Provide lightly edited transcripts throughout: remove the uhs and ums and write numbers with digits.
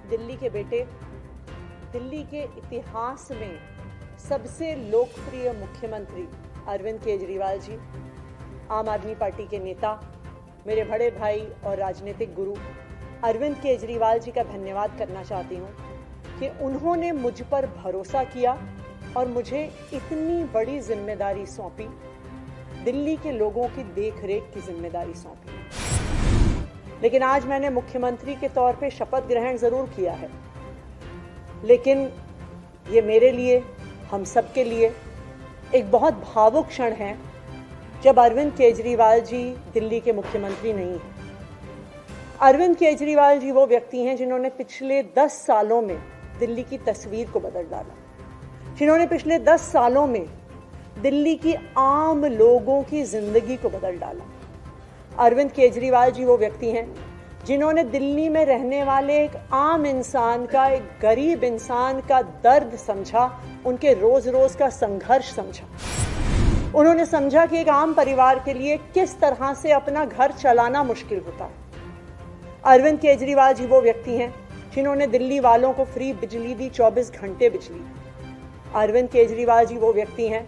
दिल्ली के बेटे, दिल्ली के इतिहास में सबसे लोकप्रिय मुख्यमंत्री अरविंद केजरीवाल जी, आम आदमी पार्टी के नेता, मेरे बड़े भाई और राजनीतिक गुरु अरविंद केजरीवाल जी का धन्यवाद करना चाहती हूँ कि उन्होंने मुझ पर भरोसा किया और मुझे इतनी बड़ी जिम्मेदारी सौंपी, दिल्ली के लोगों की देखरेख की जिम्मेदारी सौंपी। लेकिन आज मैंने मुख्यमंत्री के तौर पे शपथ ग्रहण जरूर किया है, लेकिन ये मेरे लिए, हम सब के लिए एक बहुत भावुक क्षण है जब अरविंद केजरीवाल जी दिल्ली के मुख्यमंत्री नहीं हैं। अरविंद केजरीवाल जी वो व्यक्ति हैं जिन्होंने पिछले 10 सालों में दिल्ली की तस्वीर को बदल डाला, जिन्होंने पिछले 10 सालों में दिल्ली की आम लोगों की जिंदगी को बदल डाला। अरविंद केजरीवाल जी वो व्यक्ति हैं जिन्होंने दिल्ली में रहने वाले एक आम इंसान का, एक गरीब इंसान का दर्द समझा, उनके रोज रोज का संघर्ष समझा। उन्होंने समझा कि एक आम परिवार के लिए किस तरह से अपना घर चलाना मुश्किल होता है। अरविंद केजरीवाल जी वो व्यक्ति हैं जिन्होंने दिल्ली वालों को फ्री बिजली दी, 24 घंटे बिजली। अरविंद केजरीवाल जी वो व्यक्ति हैं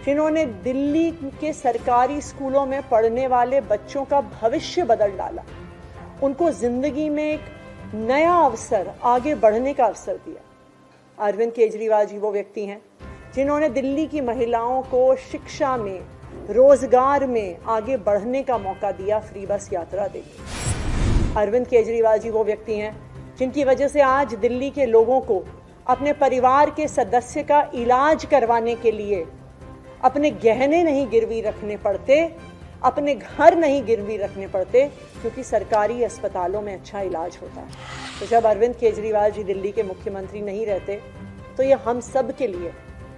जिन्होंने दिल्ली के सरकारी स्कूलों में पढ़ने वाले बच्चों का भविष्य बदल डाला, उनको जिंदगी में एक नया अवसर, आगे बढ़ने का अवसर दिया। अरविंद केजरीवाल जी वो व्यक्ति हैं जिन्होंने दिल्ली की महिलाओं को शिक्षा में, रोजगार में आगे बढ़ने का मौका दिया, फ्री बस यात्रा देकर। अरविंद केजरीवाल जी वो व्यक्ति हैं जिनकी वजह से आज दिल्ली के लोगों को अपने परिवार के सदस्य का इलाज करवाने के लिए अपने गहने नहीं गिरवी रखने पड़ते, अपने घर नहीं गिरवी रखने पड़ते, क्योंकि सरकारी अस्पतालों में अच्छा इलाज होता है। तो जब अरविंद केजरीवाल जी दिल्ली के मुख्यमंत्री नहीं रहते तो ये हम सब के लिए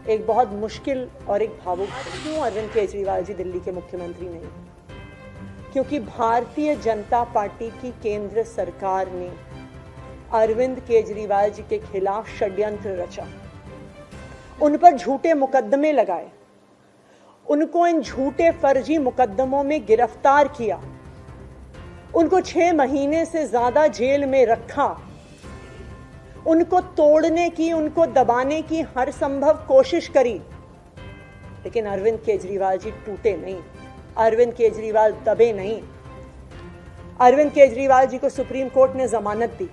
एक बहुत मुश्किल और एक भावुक। क्यों अरविंद केजरीवाल जी दिल्ली के मुख्यमंत्री नहीं? क्योंकि भारतीय जनता पार्टी की केंद्र सरकार ने अरविंद केजरीवाल जी के खिलाफ षड्यंत्र रचा, उन पर झूठे मुकदमे लगाए, उनको इन झूठे फर्जी मुकदमों में गिरफ्तार किया, उनको 6 महीने से ज्यादा जेल में रखा, उनको तोड़ने की, उनको दबाने की हर संभव कोशिश करी। लेकिन अरविंद केजरीवाल जी टूटे नहीं, अरविंद केजरीवाल दबे नहीं। अरविंद केजरीवाल जी को सुप्रीम कोर्ट ने जमानत दी,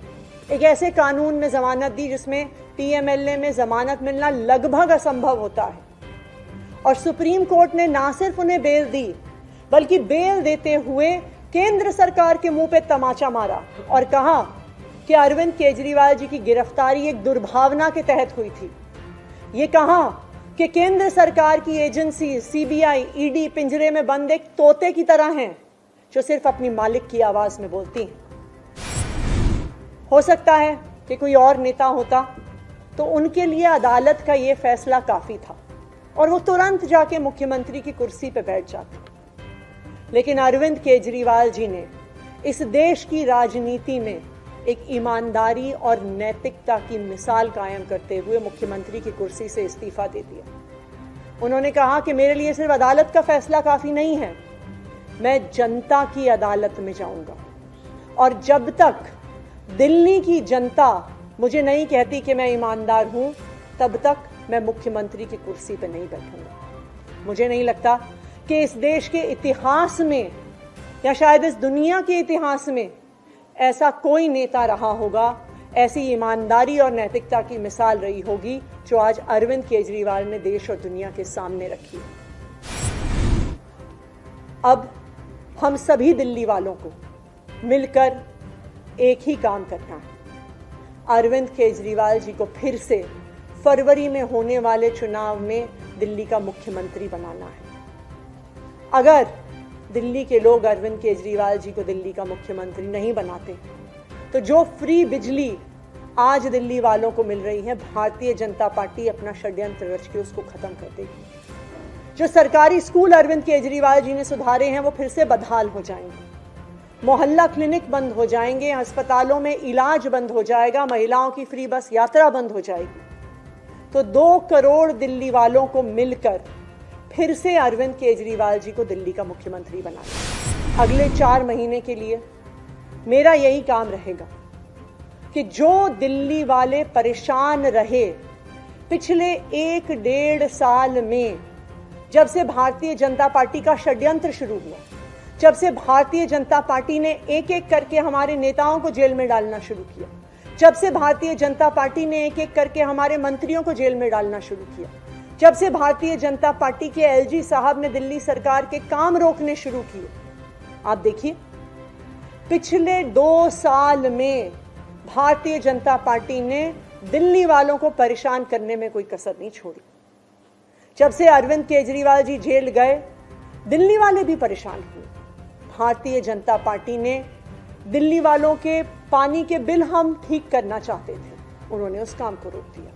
एक ऐसे कानून में जमानत दी जिसमें पीएमएलए में जमानत मिलना लगभग असंभव होता है, और सुप्रीम कोर्ट ने ना सिर्फ उन्हें बेल दी, बल्कि बेल देते हुए केंद्र सरकार के मुंह पे तमाचा मारा और कहा कि अरविंद केजरीवाल जी की गिरफ्तारी एक दुर्भावना के तहत हुई थी। ये कहा कि केंद्र सरकार की एजेंसी सीबीआई, ईडी पिंजरे में बंद एक तोते की तरह हैं जो सिर्फ अपनी मालिक की आवाज में बोलती हैं। हो सकता है कि कोई और नेता होता तो उनके लिए अदालत का ये फैसला काफी था और वो तुरंत जाके मुख्यमंत्री की कुर्सी पे बैठ जाते। लेकिन अरविंद केजरीवाल जी ने इस देश की राजनीति में एक ईमानदारी और नैतिकता की मिसाल कायम करते हुए मुख्यमंत्री की कुर्सी से इस्तीफा दे दिया। उन्होंने कहा कि मेरे लिए सिर्फ अदालत का फैसला काफी नहीं है, मैं जनता की अदालत में जाऊंगा, और जब तक दिल्ली की जनता मुझे नहीं कहती कि मैं ईमानदार हूं, तब तक मैं मुख्यमंत्री की कुर्सी पर नहीं बैठूंगा। मुझे नहीं लगता कि इस देश के इतिहास में या शायद इस दुनिया के इतिहास में ऐसा कोई नेता रहा होगा, ऐसी ईमानदारी और नैतिकता की मिसाल रही होगी जो आज अरविंद केजरीवाल ने देश और दुनिया के सामने रखी है। अब हम सभी दिल्ली वालों को मिलकर एक ही काम करना है, अरविंद केजरीवाल जी को फिर से फरवरी में होने वाले चुनाव में दिल्ली का मुख्यमंत्री बनाना है। अगर दिल्ली के लोग अरविंद केजरीवाल जी को दिल्ली का मुख्यमंत्री नहीं बनाते तो जो फ्री बिजली आज दिल्ली वालों को मिल रही है, भारतीय जनता पार्टी अपना षड्यंत्र रच के उसको खत्म कर देगी। जो सरकारी स्कूल अरविंद केजरीवाल जी ने सुधारे हैं वो फिर से बदहाल हो जाएंगे, मोहल्ला क्लिनिक बंद हो जाएंगे, अस्पतालों में इलाज बंद हो जाएगा, महिलाओं की फ्री बस यात्रा बंद हो जाएगी। तो 2 करोड़ दिल्ली वालों को मिलकर फिर से अरविंद केजरीवाल जी को दिल्ली का मुख्यमंत्री बनाना। अगले 4 महीने के लिए मेरा यही काम रहेगा कि जो दिल्ली वाले परेशान रहे पिछले 1-1.5 साल में, जब से भारतीय जनता पार्टी का षड्यंत्र शुरू हुआ, जब से भारतीय जनता पार्टी ने एक एक करके हमारे नेताओं को जेल में डालना शुरू किया, जब से भारतीय जनता पार्टी ने एक एक करके हमारे मंत्रियों को जेल में डालना शुरू किया, जब से भारतीय जनता पार्टी के एलजी साहब ने दिल्ली सरकार के काम रोकने शुरू किए, आप देखिए पिछले 2 साल में भारतीय जनता पार्टी ने दिल्ली वालों को परेशान करने में कोई कसर नहीं छोड़ी। जब से अरविंद केजरीवाल जी जेल गए, दिल्ली वाले भी परेशान हुए। भारतीय जनता पार्टी ने दिल्ली वालों के पानी के बिल हम ठीक करना चाहते थे, उन्होंने उस काम को रोक दिया।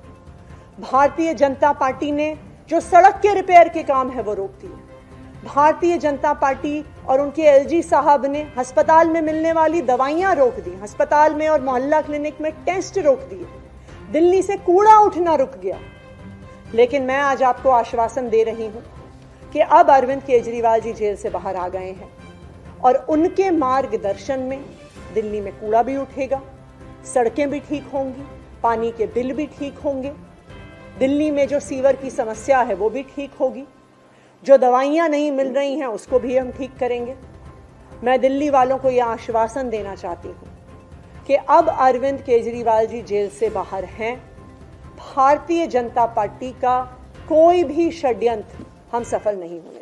भारतीय जनता पार्टी ने जो सड़क के रिपेयर के काम है वो रोक दिए। भारतीय जनता पार्टी और उनके एलजी साहब ने अस्पताल में मिलने वाली दवाइयां रोक दी, अस्पताल में और मोहल्ला क्लिनिक में टेस्ट रोक दिए, दिल्ली से कूड़ा उठना रुक गया। लेकिन मैं आज आपको आश्वासन दे रही हूं कि अब अरविंद केजरीवाल जी जेल से बाहर आ गए हैं और उनके मार्गदर्शन में दिल्ली में कूड़ा भी उठेगा, सड़कें भी ठीक होंगी, पानी के बिल भी ठीक होंगे, दिल्ली में जो सीवर की समस्या है वो भी ठीक होगी, जो दवाइयां नहीं मिल रही हैं उसको भी हम ठीक करेंगे। मैं दिल्ली वालों को यह आश्वासन देना चाहती हूं कि अब अरविंद केजरीवाल जी जेल से बाहर हैं। भारतीय जनता पार्टी का कोई भी षड्यंत्र हम सफल नहीं होने